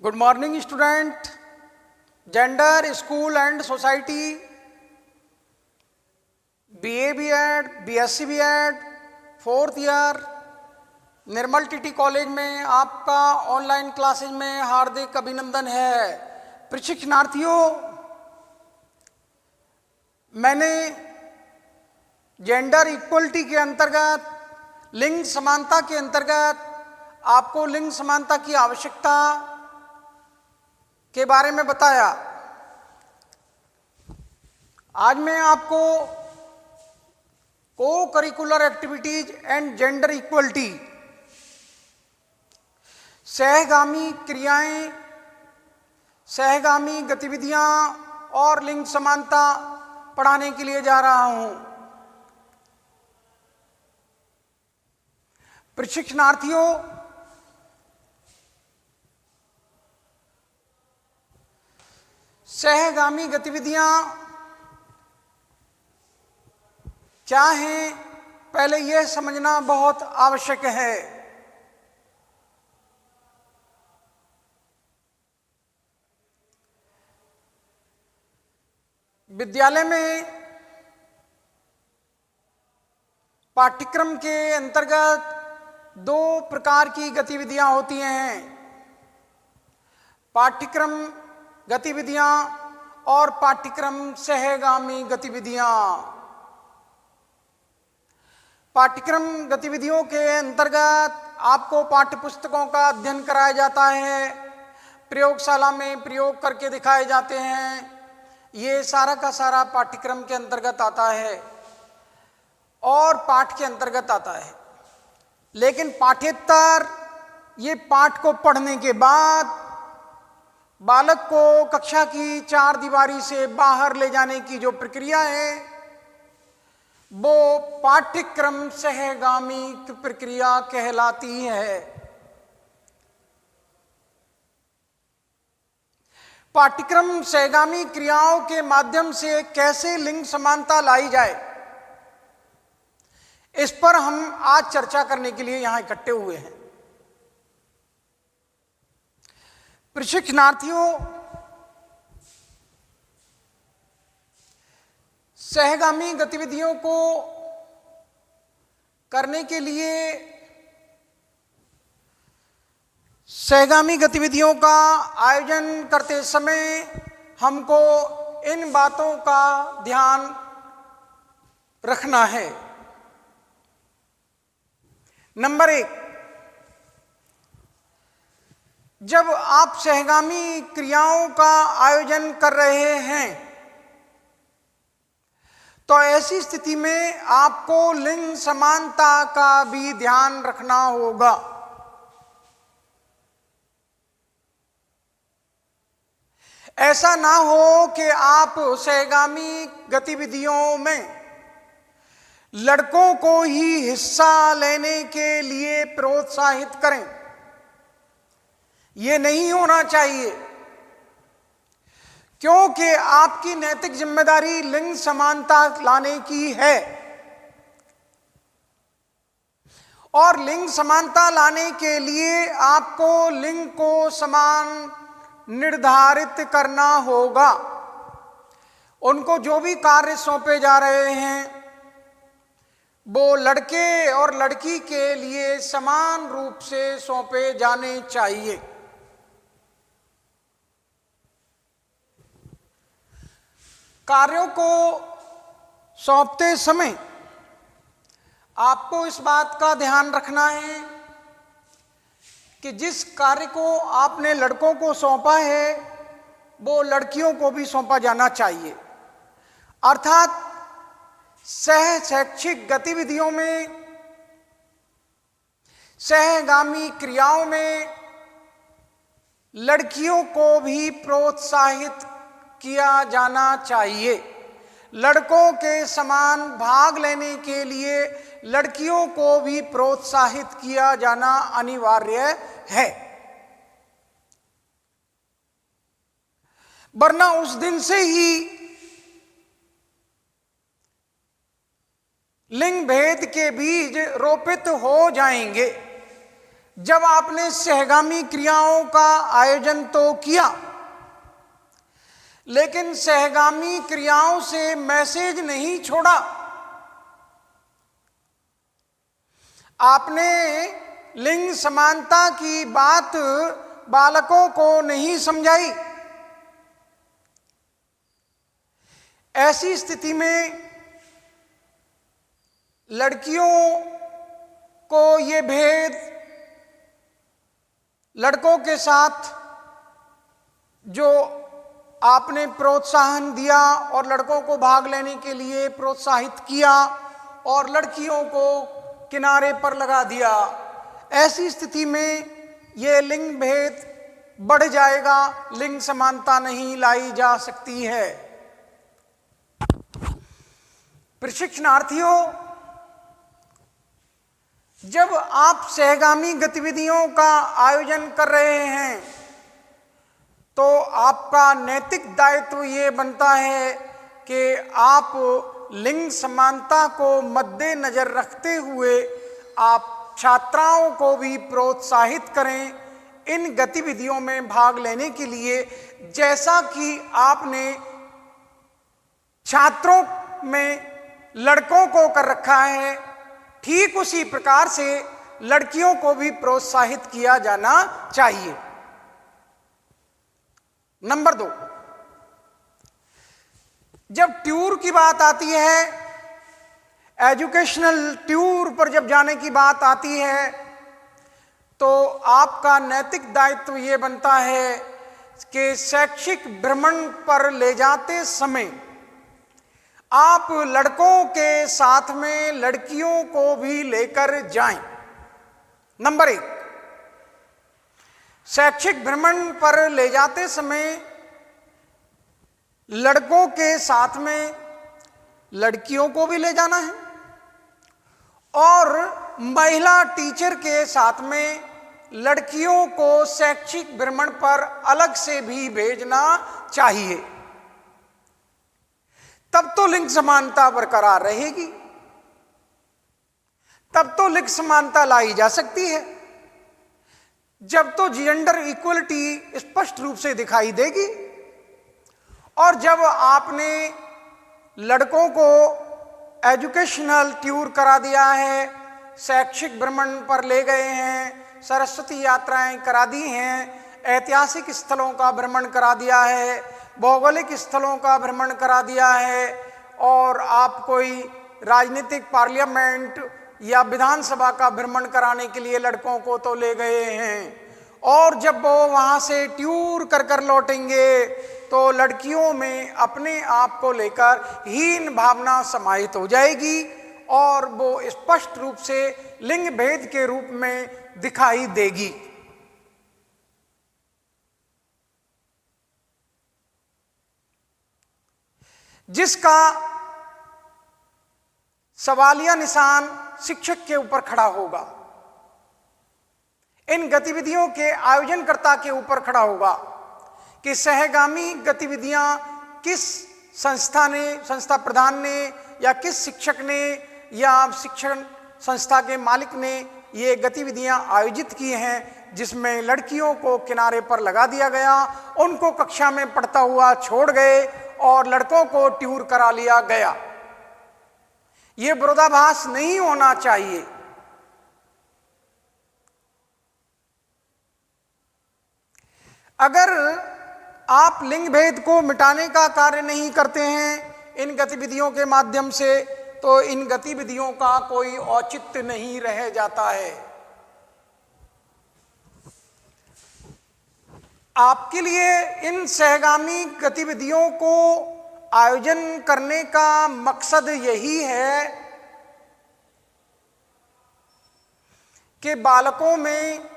Good morning student. Gender, school and society, BA BEd, BSc BEd, 4th year, Nirmal TT college में आपका online classes में हार्दिक अभिनंदन है। प्रशिक्षणार्थियों, मैंने जेंडर इक्वलिटी के अंतर्गत, लिंग समानता के अंतर्गत आपको लिंग समानता की आवश्यकता के बारे में बताया। आज मैं आपको co-curricular activities and gender equality, सहगामी क्रियाएं, सहगामी गतिविधियां और लिंग समानता पढ़ाने के लिए जा रहा हूं। प्रशिक्षणार्थियों, सहगामी गतिविधियां क्या हैं, पहले यह समझना बहुत आवश्यक है। विद्यालय में पाठ्यक्रम के अंतर्गत 2 प्रकार की गतिविधियां होती हैं, पाठ्यक्रम गतिविधियां और पाठ्यक्रम सहगामी गतिविधियां। पाठ्यक्रम गतिविधियों के अंतर्गत आपको पाठ्यपुस्तकों का अध्ययन कराया जाता है, प्रयोगशाला में प्रयोग करके दिखाए जाते हैं। ये सारा का सारा पाठ्यक्रम के अंतर्गत आता है और पाठ के अंतर्गत आता है। लेकिन पाठ्येतर, ये पाठ को पढ़ने के बाद बालक को कक्षा की 4 दीवारी से बाहर ले जाने की जो प्रक्रिया है, वो पाठ्यक्रम सहगामी प्रक्रिया कहलाती है। पाठ्यक्रम सहगामी क्रियाओं के माध्यम से कैसे लिंग समानता लाई जाए, इस पर हम आज चर्चा करने के लिए यहां इकट्ठे हुए हैं। प्रशिक्षणार्थियों, सहगामी गतिविधियों को करने के लिए, सहगामी गतिविधियों का आयोजन करते समय हमको इन बातों का ध्यान रखना है। नंबर 1, जब आप सहगामी क्रियाओं का आयोजन कर रहे हैं तो ऐसी स्थिति में आपको लिंग समानता का भी ध्यान रखना होगा। ऐसा ना हो कि आप सहगामी गतिविधियों में लड़कों को ही हिस्सा लेने के लिए प्रोत्साहित करें। ये नहीं होना चाहिए, क्योंकि आपकी नैतिक जिम्मेदारी लिंग समानता लाने की है और लिंग समानता लाने के लिए आपको लिंग को समान निर्धारित करना होगा। उनको जो भी कार्य सौंपे जा रहे हैं वो लड़के और लड़की के लिए समान रूप से सौंपे जाने चाहिए। कार्यों को सौंपते समय आपको इस बात का ध्यान रखना है कि जिस कार्य को आपने लड़कों को सौंपा है वो लड़कियों को भी सौंपा जाना चाहिए। अर्थात सह शैक्षिक गतिविधियों में, सहगामी क्रियाओं में लड़कियों को भी प्रोत्साहित किया जाना चाहिए। लड़कों के समान भाग लेने के लिए लड़कियों को भी प्रोत्साहित किया जाना अनिवार्य है, वरना उस दिन से ही लिंग भेद के बीज रोपित हो जाएंगे। जब आपने सहगामी क्रियाओं का आयोजन तो किया, लेकिन सहगामी क्रियाओं से मैसेज नहीं छोड़ा। आपने लिंग समानता की बात बालकों को नहीं समझाई। ऐसी स्थिति में लड़कियों को ये भेद, लड़कों के साथ जो आपने प्रोत्साहन दिया और लड़कों को भाग लेने के लिए प्रोत्साहित किया और लड़कियों को किनारे पर लगा दिया, ऐसी स्थिति में ये लिंग भेद बढ़ जाएगा, लिंग समानता नहीं लाई जा सकती है। प्रशिक्षणार्थियों, जब आप सहगामी गतिविधियों का आयोजन कर रहे हैं तो आपका नैतिक दायित्व ये बनता है कि आप लिंग समानता को मद्देनजर रखते हुए आप छात्राओं को भी प्रोत्साहित करें इन गतिविधियों में भाग लेने के लिए, जैसा कि आपने छात्रों में लड़कों को कर रखा है। ठीक उसी प्रकार से लड़कियों को भी प्रोत्साहित किया जाना चाहिए। नंबर 2, जब टूर की बात आती है, एजुकेशनल टूर पर जब जाने की बात आती है, तो आपका नैतिक दायित्व ये बनता है कि शैक्षिक भ्रमण पर ले जाते समय आप लड़कों के साथ में लड़कियों को भी लेकर जाएं। नंबर 1, शैक्षिक भ्रमण पर ले जाते समय लड़कों के साथ में लड़कियों को भी ले जाना है और महिला टीचर के साथ में लड़कियों को शैक्षिक भ्रमण पर अलग से भी भेजना चाहिए। तब तो लिंग समानता बरकरार रहेगी, तब तो लिंग समानता लाई जा सकती है, जब तो जेंडर इक्वलिटी स्पष्ट रूप से दिखाई देगी। और जब आपने लड़कों को एजुकेशनल टूर करा दिया है, शैक्षिक भ्रमण पर ले गए हैं, सरस्वती यात्राएं करा दी हैं, ऐतिहासिक स्थलों का भ्रमण करा दिया है, भौगोलिक स्थलों का भ्रमण करा दिया है, और आप कोई राजनीतिक पार्लियामेंट या विधानसभा का भ्रमण कराने के लिए लड़कों को तो ले गए हैं, और जब वो वहाँ से टूर कर कर लौटेंगे तो लड़कियों में अपने आप को लेकर हीन भावना समाहित हो जाएगी और वो स्पष्ट रूप से लिंग भेद के रूप में दिखाई देगी। जिसका सवालिया निशान शिक्षक के ऊपर खड़ा होगा, इन गतिविधियों के आयोजनकर्ता के ऊपर खड़ा होगा कि सहगामी गतिविधियां किस संस्था प्रधान ने या किस शिक्षक ने या शिक्षण संस्था के मालिक ने ये गतिविधियां आयोजित की हैं, जिसमें लड़कियों को किनारे पर लगा दिया गया, उनको कक्षा में पढ़ता हुआ छोड़ गए और लड़कों को टूर करा लिया गया। ये विरोधाभास नहीं होना चाहिए। अगर आप लिंग भेद को मिटाने का कार्य नहीं करते हैं इन गतिविधियों के माध्यम से, तो इन गतिविधियों का कोई औचित्य नहीं रह जाता है। आपके लिए इन सहगामी गतिविधियों को आयोजन करने का मकसद यही है कि बालकों में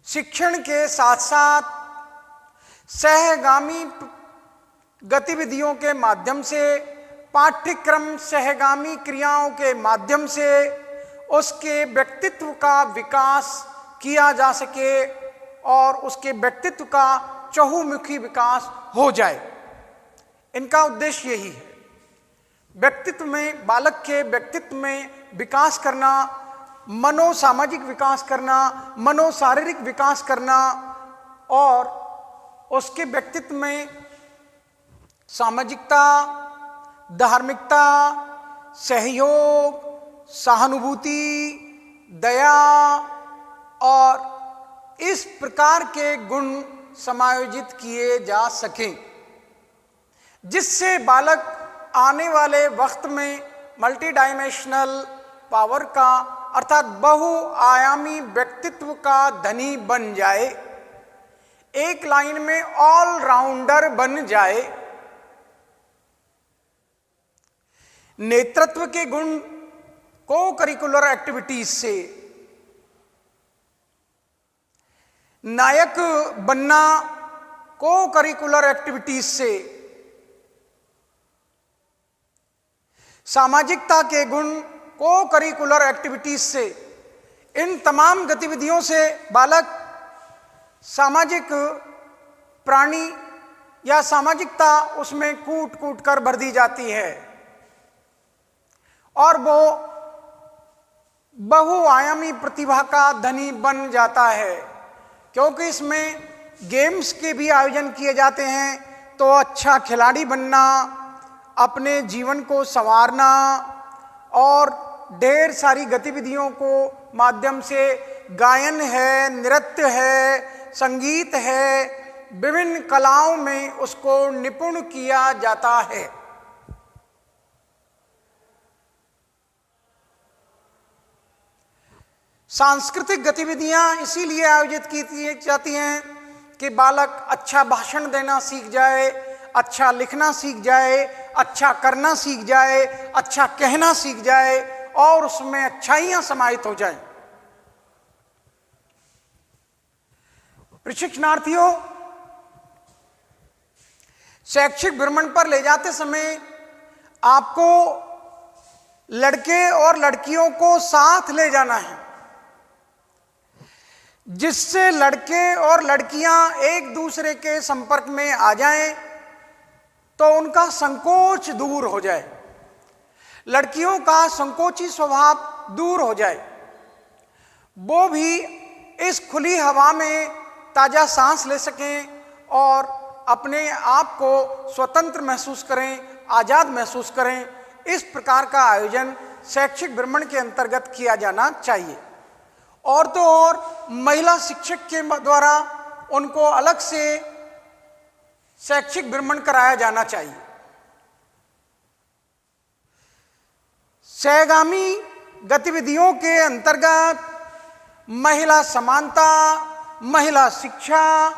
शिक्षण के साथ साथ सहगामी गतिविधियों के माध्यम से, पाठ्यक्रम सहगामी क्रियाओं के माध्यम से उसके व्यक्तित्व का विकास किया जा सके और उसके व्यक्तित्व का चहुमुखी विकास हो जाए। इनका उद्देश्य यही है। व्यक्तित्व में, बालक के व्यक्तित्व में विकास करना, मनोसामाजिक विकास करना, मनोशारीरिक विकास करना और उसके व्यक्तित्व में सामाजिकता, धार्मिकता, सहयोग, सहानुभूति, दया और इस प्रकार के गुण समायोजित किए जा सकें, जिससे बालक आने वाले वक्त में मल्टी डायमेंशनल पावर का अर्थात बहुआयामी व्यक्तित्व का धनी बन जाए, एक लाइन में ऑलराउंडर बन जाए। नेतृत्व के गुण को करिकुलर एक्टिविटीज से, नायक बनना को करिकुलर एक्टिविटीज से, सामाजिकता के गुण को करिकुलर एक्टिविटीज से, इन तमाम गतिविधियों से बालक सामाजिक प्राणी या सामाजिकता उसमें कूट कूट कर भर दी जाती है और वो बहुआयामी प्रतिभा का धनी बन जाता है। क्योंकि इसमें गेम्स के भी आयोजन किए जाते हैं, तो अच्छा खिलाड़ी बनना, अपने जीवन को संवारना और ढेर सारी गतिविधियों को माध्यम से, गायन है, नृत्य है, संगीत है, विभिन्न कलाओं में उसको निपुण किया जाता है। सांस्कृतिक गतिविधियां इसीलिए आयोजित की जाती हैं कि बालक अच्छा भाषण देना सीख जाए, अच्छा लिखना सीख जाए, अच्छा करना सीख जाए, अच्छा कहना सीख जाए और उसमें अच्छाइयां समाहित हो जाएं। प्रशिक्षणार्थियों, शैक्षिक भ्रमण पर ले जाते समय आपको लड़के और लड़कियों को साथ ले जाना है, जिससे लड़के और लड़कियां एक दूसरे के संपर्क में आ जाएं तो उनका संकोच दूर हो जाए, लड़कियों का संकोची स्वभाव दूर हो जाए, वो भी इस खुली हवा में ताजा सांस ले सकें और अपने आप को स्वतंत्र महसूस करें, आजाद महसूस करें। इस प्रकार का आयोजन शैक्षिक भ्रमण के अंतर्गत किया जाना चाहिए। और तो और महिला शिक्षक के द्वारा उनको अलग से शैक्षिक भ्रमण कराया जाना चाहिए। सहगामी गतिविधियों के अंतर्गत महिला समानता, महिला शिक्षा,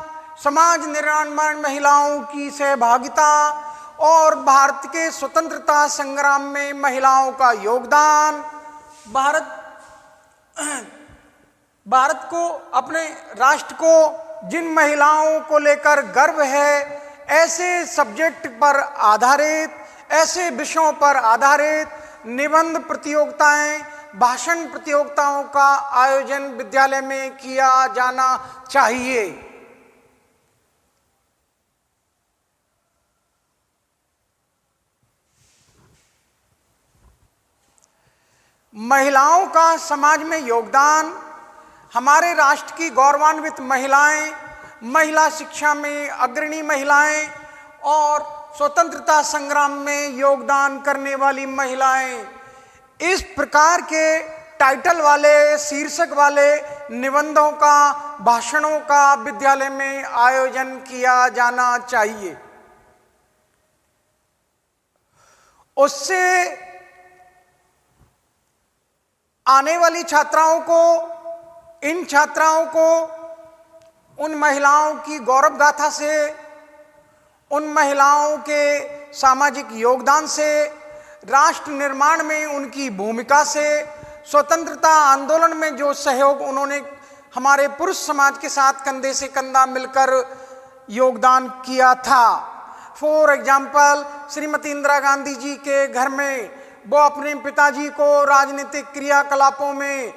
समाज निर्माण में महिलाओं की सहभागिता और भारत के स्वतंत्रता संग्राम में महिलाओं का योगदान, भारत को, अपने राष्ट्र को जिन महिलाओं को लेकर गर्व है, ऐसे सब्जेक्ट पर आधारित, ऐसे विषयों पर आधारित निबंध प्रतियोगिताएं, भाषण प्रतियोगिताओं का आयोजन विद्यालय में किया जाना चाहिए। महिलाओं का समाज में योगदान, हमारे राष्ट्र की गौरवान्वित महिलाएं, महिला शिक्षा में अग्रणी महिलाएं और स्वतंत्रता संग्राम में योगदान करने वाली महिलाएं, इस प्रकार के टाइटल वाले, शीर्षक वाले निबंधों का, भाषणों का विद्यालय में आयोजन किया जाना चाहिए। उससे आने वाली छात्राओं को, इन छात्राओं को उन महिलाओं की गौरव गाथा से, उन महिलाओं के सामाजिक योगदान से, राष्ट्र निर्माण में उनकी भूमिका से, स्वतंत्रता आंदोलन में जो सहयोग उन्होंने हमारे पुरुष समाज के साथ कंधे से कंधा मिलकर योगदान किया था। फॉर एग्जाम्पल, श्रीमती इंदिरा गांधी जी के घर में वो अपने पिताजी को राजनीतिक क्रियाकलापों में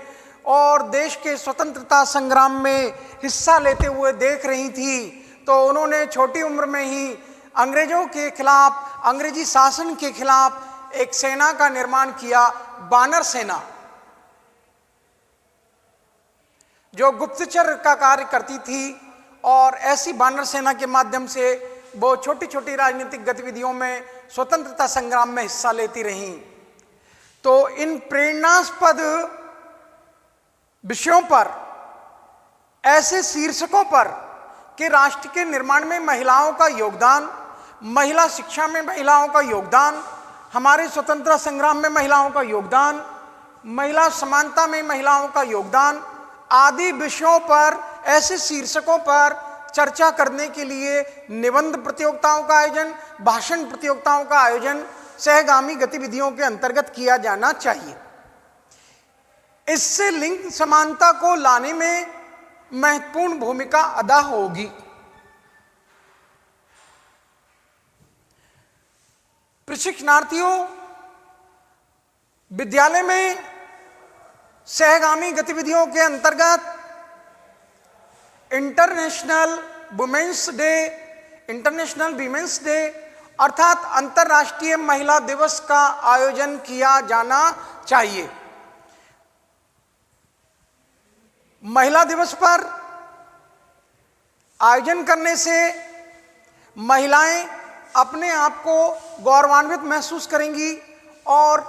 और देश के स्वतंत्रता संग्राम में हिस्सा लेते हुए देख रही थी, तो उन्होंने छोटी उम्र में ही अंग्रेजों के खिलाफ, अंग्रेजी शासन के खिलाफ एक सेना का निर्माण किया, बानर सेना। जो गुप्तचर का कार्य करती थी और ऐसी वानर सेना के माध्यम से वो छोटी छोटी राजनीतिक गतिविधियों में स्वतंत्रता संग्राम में हिस्सा लेती रहीं। तो इन प्रेरणास्पद विषयों पर, ऐसे शीर्षकों पर कि राष्ट्र के निर्माण में महिलाओं का योगदान, महिला शिक्षा में महिलाओं का योगदान, हमारे स्वतंत्रता संग्राम में महिलाओं का योगदान, महिला समानता में महिलाओं का योगदान आदि विषयों पर, ऐसे शीर्षकों पर चर्चा करने के लिए निबंध प्रतियोगिताओं का आयोजन, भाषण प्रतियोगिताओं का आयोजन सहगामी गतिविधियों के अंतर्गत किया जाना चाहिए। इससे लिंग समानता को लाने में महत्वपूर्ण भूमिका अदा होगी। प्रशिक्षणार्थियों, विद्यालय में सहगामी गतिविधियों के अंतर्गत इंटरनेशनल वीमेंस डे अर्थात अंतर्राष्ट्रीय महिला दिवस का आयोजन किया जाना चाहिए। महिला दिवस पर आयोजन करने से महिलाएं अपने आप को गौरवान्वित महसूस करेंगी और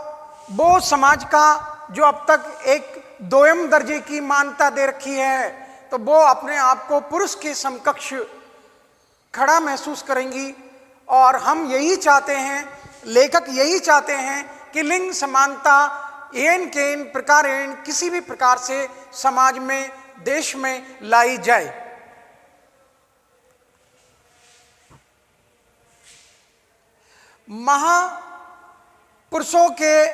वो समाज का जो अब तक एक दोयम दर्जे की मान्यता दे रखी है, तो वो अपने आप को पुरुष के समकक्ष खड़ा महसूस करेंगी। और हम यही चाहते हैं, लेखक यही चाहते हैं कि लिंग समानता एन के इन प्रकार किसी भी प्रकार से समाज में, देश में लाई जाए। महापुरुषों के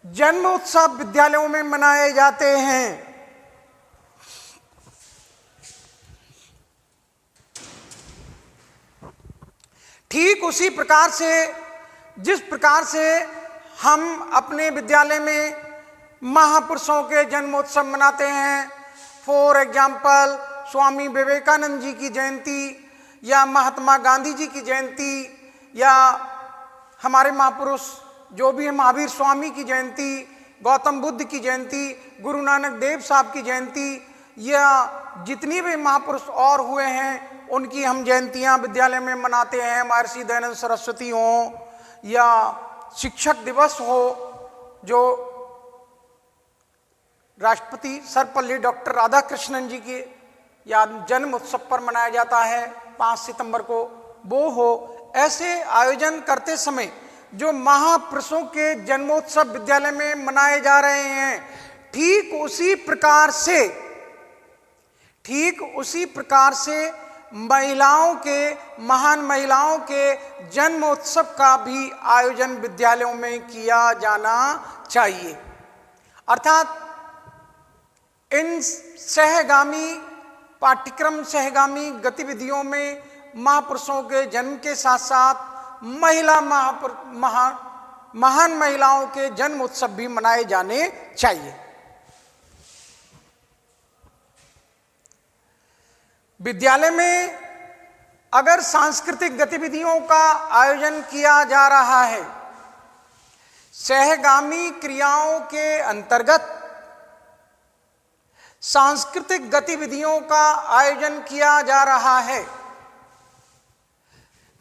जन्म उत्सव विद्यालयों में मनाए जाते हैं। ठीक उसी प्रकार से जिस प्रकार से हम अपने विद्यालय में महापुरुषों के जन्मोत्सव मनाते हैं, फॉर एग्जाम्पल स्वामी विवेकानंद जी की जयंती या महात्मा गांधी जी की जयंती या हमारे महापुरुष जो भी है महावीर स्वामी की जयंती, गौतम बुद्ध की जयंती, गुरु नानक देव साहब की जयंती या जितनी भी महापुरुष और हुए हैं उनकी हम जयंतियां विद्यालय में मनाते हैं। महर्षि दयानंद सरस्वती हो या शिक्षक दिवस हो जो राष्ट्रपति सर्वपल्ली डॉक्टर राधाकृष्णन जी के जन्म उत्सव पर मनाया जाता है 5 सितंबर को, वो हो। ऐसे आयोजन करते समय जो महापुरुषों के जन्मोत्सव विद्यालय में मनाए जा रहे हैं, ठीक उसी प्रकार से महान महिलाओं के जन्मोत्सव का भी आयोजन विद्यालयों में किया जाना चाहिए। अर्थात इन सहगामी गतिविधियों में महापुरुषों के जन्म के साथ साथ महान महिलाओं के जन्म उत्सव भी मनाए जाने चाहिए। विद्यालय में अगर सांस्कृतिक गतिविधियों का आयोजन किया जा रहा है, सहगामी क्रियाओं के अंतर्गत सांस्कृतिक गतिविधियों का आयोजन किया जा रहा है,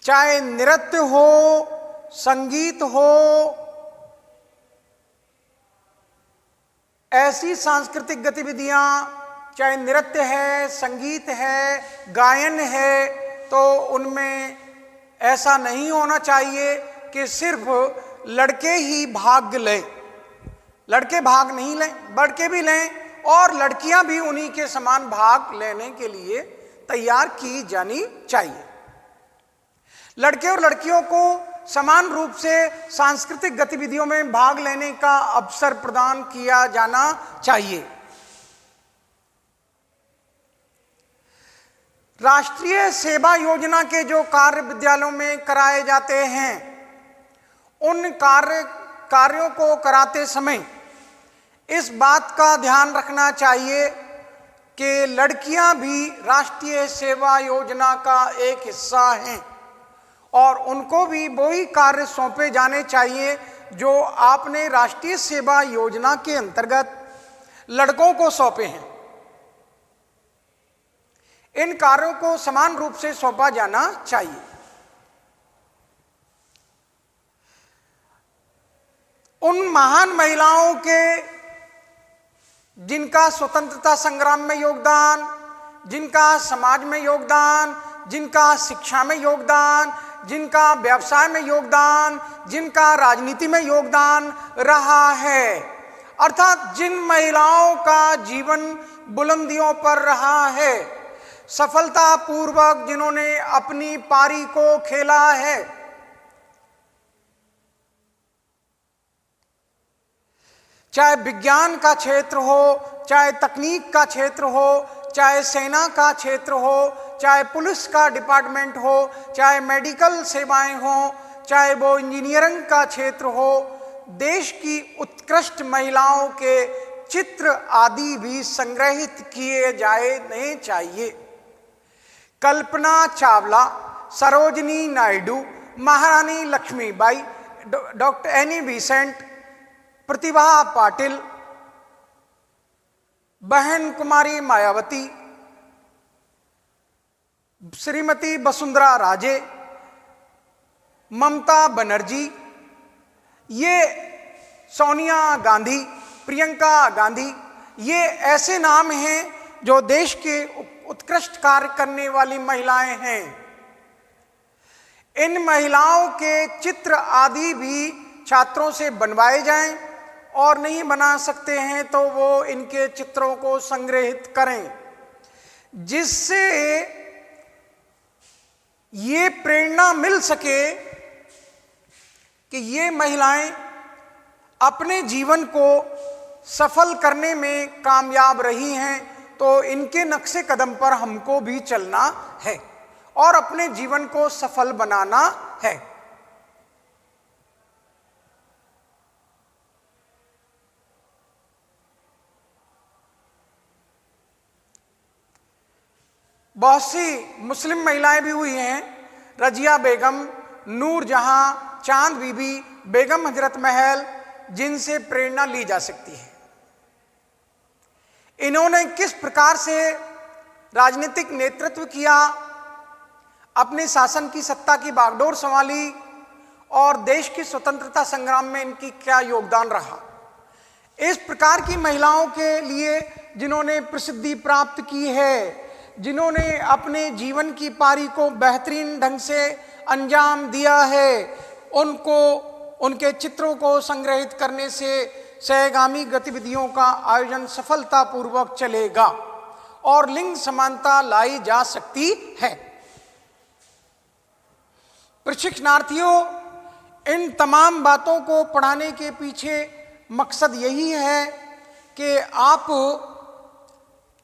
चाहे नृत्य हो, संगीत हो, ऐसी सांस्कृतिक गतिविधियां, चाहे नृत्य है, संगीत है, गायन है, तो उनमें ऐसा नहीं होना चाहिए कि सिर्फ लड़के ही भाग लें। लड़के भाग नहीं लें, लड़के भी लें और लड़कियां भी उन्हीं के समान भाग लेने के लिए तैयार की जानी चाहिए। लड़के और लड़कियों को समान रूप से सांस्कृतिक गतिविधियों में भाग लेने का अवसर प्रदान किया जाना चाहिए। राष्ट्रीय सेवा योजना के जो कार्य विद्यालयों में कराए जाते हैं, उन कार्यों को कराते समय इस बात का ध्यान रखना चाहिए कि लड़कियां भी राष्ट्रीय सेवा योजना का एक हिस्सा हैं और उनको भी वही कार्य सौंपे जाने चाहिए जो आपने राष्ट्रीय सेवा योजना के अंतर्गत लड़कों को सौंपे हैं। इन कार्यों को समान रूप से सौंपा जाना चाहिए। उन महान महिलाओं के जिनका स्वतंत्रता संग्राम में योगदान, जिनका समाज में योगदान, जिनका शिक्षा में योगदान, जिनका व्यवसाय में योगदान, जिनका राजनीति में योगदान रहा है, अर्थात जिन महिलाओं का जीवन बुलंदियों पर रहा है, सफलतापूर्वक जिन्होंने अपनी पारी को खेला है, चाहे विज्ञान का क्षेत्र हो, चाहे तकनीक का क्षेत्र हो, चाहे सेना का क्षेत्र हो, चाहे पुलिस का डिपार्टमेंट हो, चाहे मेडिकल सेवाएं हो, चाहे वो इंजीनियरिंग का क्षेत्र हो, देश की उत्कृष्ट महिलाओं के चित्र आदि भी संग्रहित किए जाने चाहिए। कल्पना चावला, सरोजिनी नायडू, महारानी Lakshmibai, doctor Annie Besant, Pratibha Patil, बहन कुमारी मायावती, श्रीमती वसुंधरा राजे, ममता बनर्जी, ये सोनिया गांधी, प्रियंका गांधी, ये ऐसे नाम हैं जो देश के उत्कृष्ट कार्य करने वाली महिलाएं हैं। इन महिलाओं के चित्र आदि भी छात्रों से बनवाए जाएं, और नहीं बना सकते हैं तो वो इनके चित्रों को संग्रहित करें, जिससे ये प्रेरणा मिल सके कि ये महिलाएं अपने जीवन को सफल करने में कामयाब रही हैं, तो इनके नक्शे कदम पर हमको भी चलना है और अपने जीवन को सफल बनाना है। बहुत सी मुस्लिम महिलाएं भी हुई हैं, रजिया बेगम, नूर जहां, चांद बीबी, बेगम हजरत महल, जिनसे प्रेरणा ली जा सकती है। इन्होंने किस प्रकार से राजनीतिक नेतृत्व किया, अपने शासन की सत्ता की बागडोर संभाली और देश की स्वतंत्रता संग्राम में इनकी क्या योगदान रहा। इस प्रकार की महिलाओं के लिए जिन्होंने प्रसिद्धि प्राप्त की है, जिन्होंने अपने जीवन की पारी को बेहतरीन ढंग से अंजाम दिया है, उनको उनके चित्रों को संग्रहित करने से सहगामी गतिविधियों का आयोजन सफलतापूर्वक चलेगा और लिंग समानता लाई जा सकती है। प्रशिक्षणार्थियों, इन तमाम बातों को पढ़ाने के पीछे मकसद यही है कि आप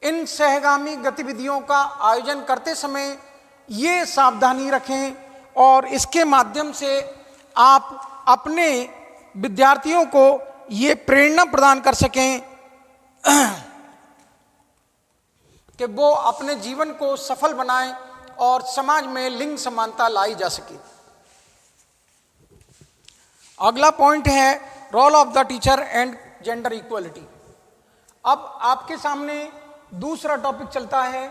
इन सहगामी गतिविधियों का आयोजन करते समय ये सावधानी रखें और इसके माध्यम से आप अपने विद्यार्थियों को ये प्रेरणा प्रदान कर सकें कि वो अपने जीवन को सफल बनाएं और समाज में लिंग समानता लाई जा सके। अगला पॉइंट है role of the teacher and gender equality. अब आपके सामने दूसरा टॉपिक चलता है